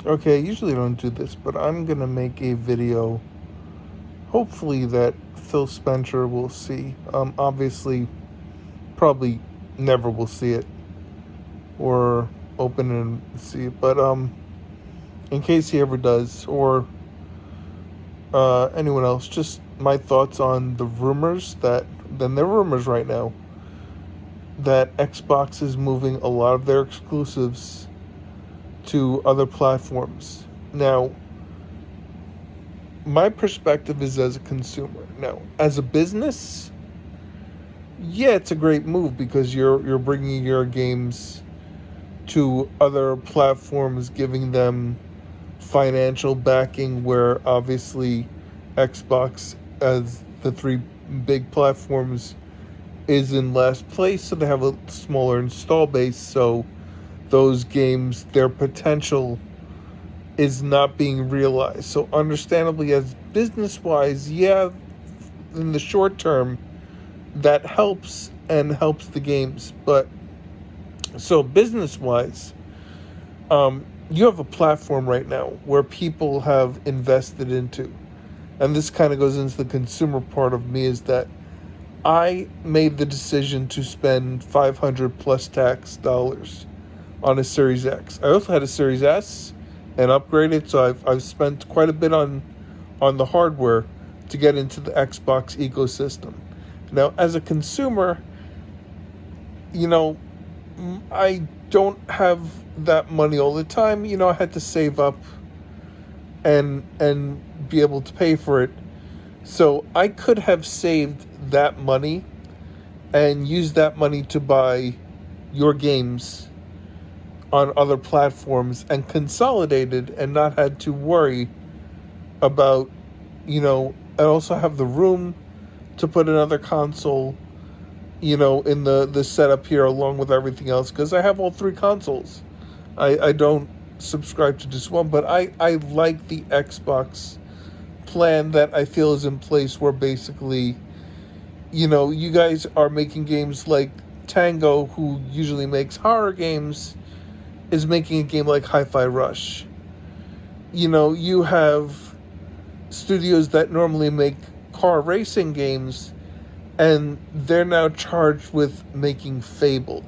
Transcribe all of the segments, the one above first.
Okay, I usually don't do this, but I'm gonna make a video, hopefully that Phil Spencer will see. Obviously, probably never will see it or open and see it, but in case he ever does, or anyone else, just my thoughts on the rumors that, then they're rumors right now, that Xbox is moving a lot of their exclusives to other platforms. Now, my perspective is as a consumer. Now, as a business, yeah, it's a great move because you're bringing your games to other platforms, giving them financial backing. Where obviously, Xbox, as the three big platforms, is in last place, so they have a smaller install base. So those games, their potential is not being realized. So understandably, as business wise, yeah, in the short term, that helps and helps the games. But so business wise, you have a platform right now where people have invested into, and this kind of goes into the consumer part of me, is that I made the decision to spend 500 plus tax dollars on a Series X. I also had a Series S and upgraded, so I've spent quite a bit on the hardware to get into the Xbox ecosystem. Now, as a consumer, you know, I don't have that money all the time. I had to save up and be able to pay for it. So I could have saved that money and used that money to buy your games on other platforms and consolidated and not had to worry about, I also have the room to put another console, in the setup here along with everything else, because I have all three consoles. I don't subscribe to just one, but I like the Xbox plan that I feel is in place, where basically, you guys are making games like Tango, who usually makes horror games, is making a game like Hi-Fi Rush. You have studios that normally make car racing games, and they're now charged with making Fable.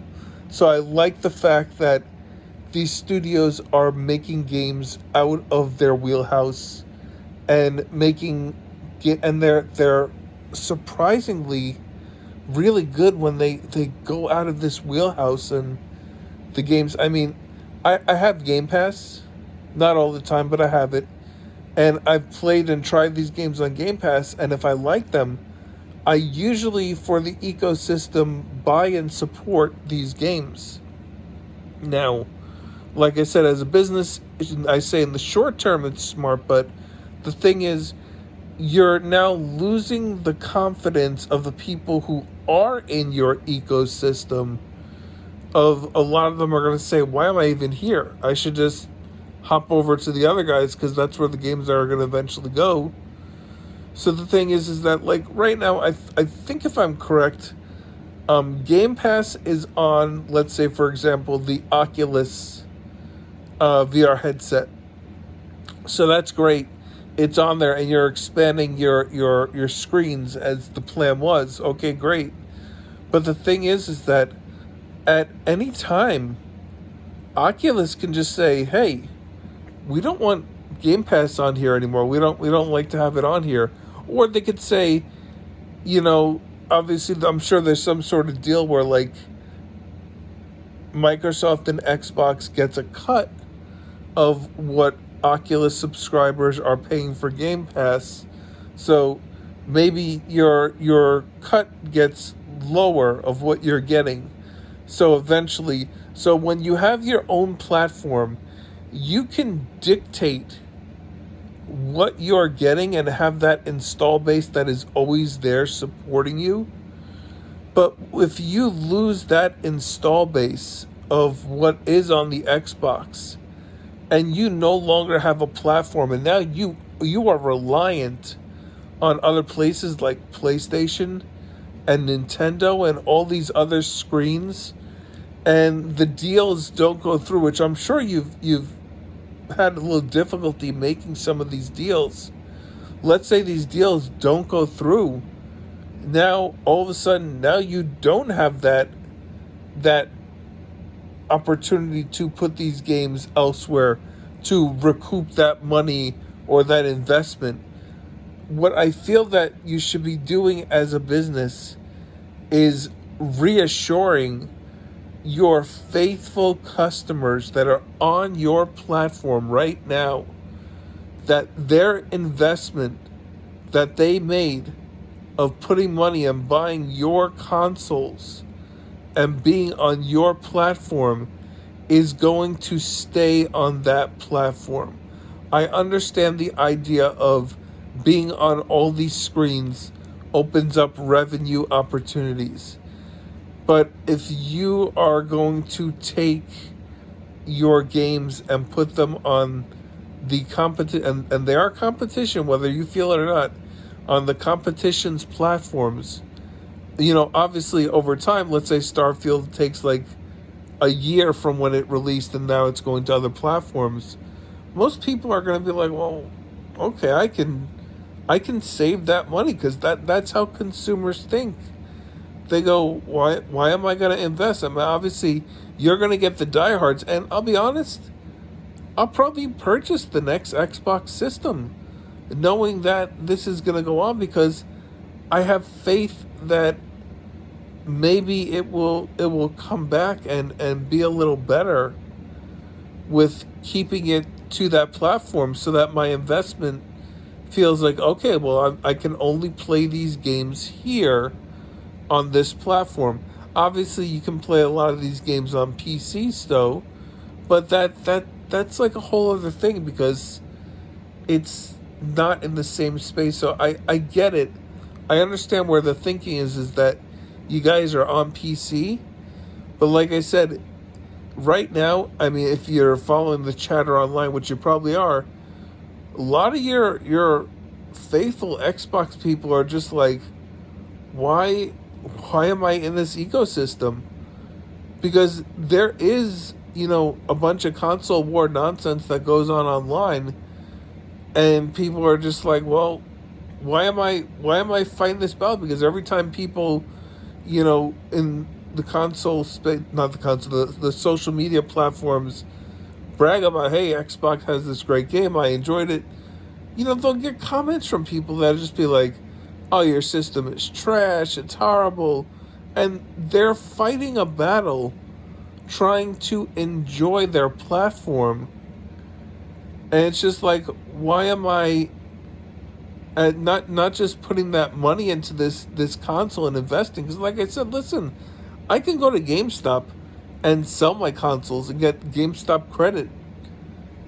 So I like the fact that these studios are making games out of their wheelhouse and they're surprisingly really good when they go out of this wheelhouse. And the games, I mean, I have Game Pass, not all the time, but I have it. And I've played and tried these games on Game Pass, and if I like them, I usually, for the ecosystem, buy and support these games. Now, like I said, as a business, I say in the short term it's smart, but the thing is, you're now losing the confidence of the people who are in your ecosystem. Of a lot of them are going to say, why am I even here? I should just hop over to the other guys, because that's where the games are going to eventually go. So the thing is that, like, right now, I think, if I'm correct, Game Pass is on, let's say, for example, the Oculus VR headset. So that's great. It's on there, and you're expanding your screens as the plan was. Okay, great. But the thing is that at any time, Oculus can just say, "Hey, we don't want Game Pass on here anymore. We don't like to have it on here." Or they could say, obviously, I'm sure there's some sort of deal where, like, Microsoft and Xbox gets a cut of what Oculus subscribers are paying for Game Pass. So maybe your cut gets lower of what you're getting. So eventually, so when you have your own platform, you can dictate what you're getting and have that install base that is always there supporting you. But if you lose that install base of what is on the Xbox, and you no longer have a platform, and now you are reliant on other places like PlayStation and Nintendo and all these other screens, and the deals don't go through, which I'm sure you've had a little difficulty making some of these deals. Let's say these deals don't go through. Now all of a sudden, now you don't have that opportunity to put these games elsewhere to recoup that money or that investment. What I feel that you should be doing as a business is reassuring your faithful customers that are on your platform right now that their investment that they made of putting money and buying your consoles and being on your platform is going to stay on that platform. I understand the idea of being on all these screens opens up revenue opportunities. But if you are going to take your games and put them on the competition, and they are competition, whether you feel it or not, on the competition's platforms, obviously over time, let's say Starfield takes like a year from when it released and now it's going to other platforms, most people are going to be like, well, okay, I can save that money because that's how consumers think. They go, why am I going to invest? I mean, obviously, you're going to get the diehards, and I'll be honest, I'll probably purchase the next Xbox system, knowing that this is going to go on because I have faith that maybe it will come back and be a little better with keeping it to that platform so that my investment feels like, okay, well, I can only play these games here on this platform. Obviously, you can play a lot of these games on PC still, but that's like a whole other thing because it's not in the same space. So I get it. I understand where the thinking is that you guys are on PC, but like I said, right now, I mean, if you're following the chatter online, which you probably are, a lot of your faithful Xbox people are just like, why am I in this ecosystem? Because there is, a bunch of console war nonsense that goes on online, and people are just like, well, why am I fighting this battle? Because every time people, in the console space, not the console, the social media platforms brag about, hey, Xbox has this great game, I enjoyed it. They'll get comments from people that'll just be like, oh, your system is trash, it's horrible. And they're fighting a battle trying to enjoy their platform. And it's just like, why am I not just putting that money into this console and investing? Because like I said, listen, I can go to GameStop and sell my consoles and get GameStop credit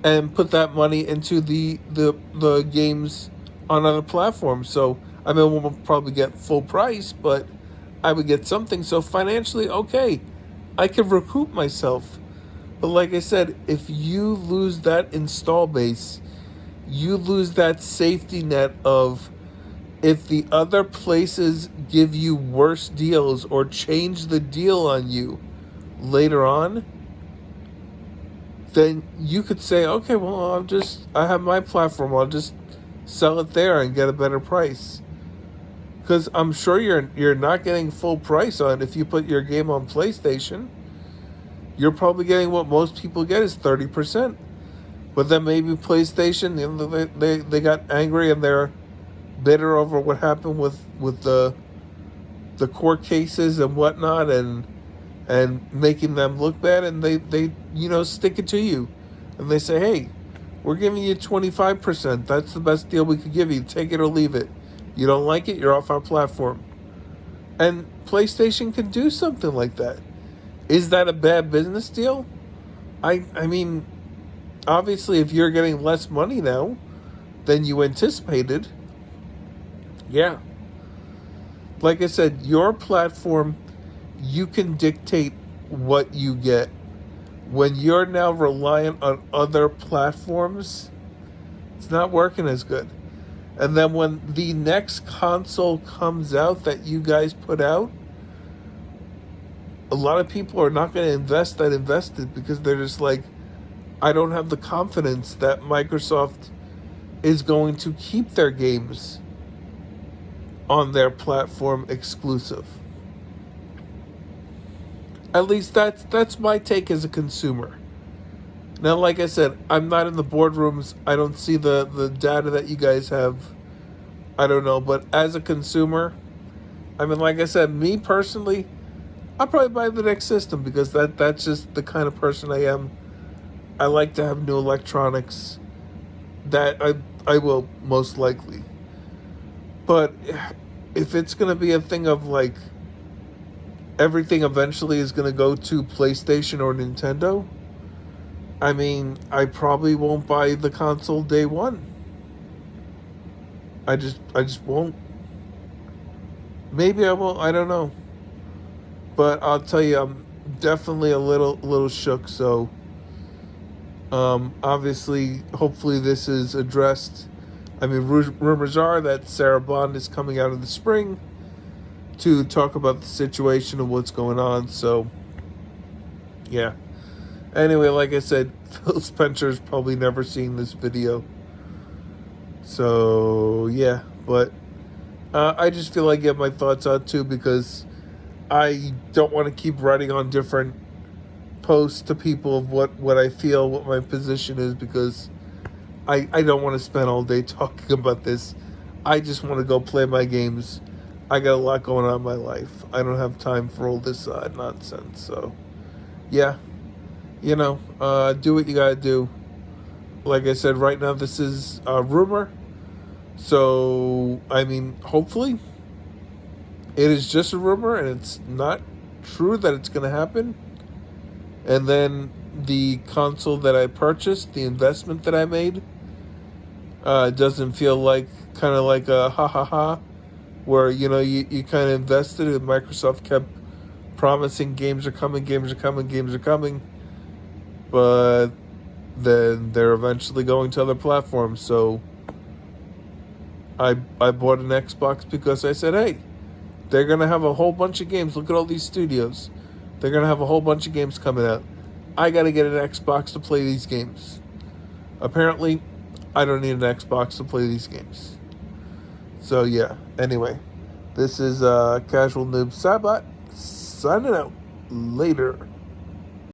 and put that money into the games on other platforms. So I mean, we'll probably get full price, but I would get something. So financially, okay, I can recoup myself. But like I said, if you lose that install base, you lose that safety net of if the other places give you worse deals or change the deal on you later on, then you could say, okay, well, I have my platform, I'll just sell it there and get a better price. Because I'm sure you're not getting full price on it. If you put your game on PlayStation, you're probably getting what most people get is 30%. But then maybe PlayStation, they got angry and they're bitter over what happened with the court cases and whatnot and making them look bad, and they stick it to you. And they say, hey, we're giving you 25%. That's the best deal we could give you. Take it or leave it. You don't like it, you're off our platform. And PlayStation can do something like that. Is that a bad business deal? I mean, obviously, if you're getting less money now than you anticipated, yeah. Like I said, your platform, you can dictate what you get. When you're now reliant on other platforms, it's not working as good. And then when the next console comes out that you guys put out, a lot of people are not going to invest that invested because they're just like, I don't have the confidence that Microsoft is going to keep their games on their platform exclusive. At least that's my take as a consumer. Now, like I said, I'm not in the boardrooms. I don't see the data that you guys have. I don't know, but as a consumer, I mean, like I said, me personally, I'll probably buy the next system because that's just the kind of person I am. I like to have new electronics. That I will most likely. But if it's gonna be a thing of like everything eventually is gonna go to PlayStation or Nintendo, I mean, I probably won't buy the console day one. I just won't. Maybe I will. I don't know. But I'll tell you, I'm definitely a little shook. So, obviously, hopefully, this is addressed. I mean, rumors are that Sarah Bond is coming out in the spring to talk about the situation and what's going on. So, yeah. Anyway, like I said, Phil Spencer's probably never seen this video. So, yeah. But I just feel like I get my thoughts out too because I don't want to keep writing on different posts to people of what I feel, what my position is, because I don't want to spend all day talking about this. I just want to go play my games. I got a lot going on in my life. I don't have time for all this nonsense. So, yeah. Do what you gotta do. Like I said, right now this is a rumor. So, I mean, hopefully it is just a rumor and it's not true that it's going to happen. And then the console that I purchased, the investment that I made, doesn't feel like kind of like a ha ha ha, where, you kind of invested and Microsoft kept promising games are coming, games are coming, games are coming. But then they're eventually going to other platforms. So I bought an Xbox because I said, hey, they're going to have a whole bunch of games. Look at all these studios. They're going to have a whole bunch of games coming out. I got to get an Xbox to play these games. Apparently, I don't need an Xbox to play these games. So, yeah. Anyway, this is Casual Noob Saibot signing out. Later.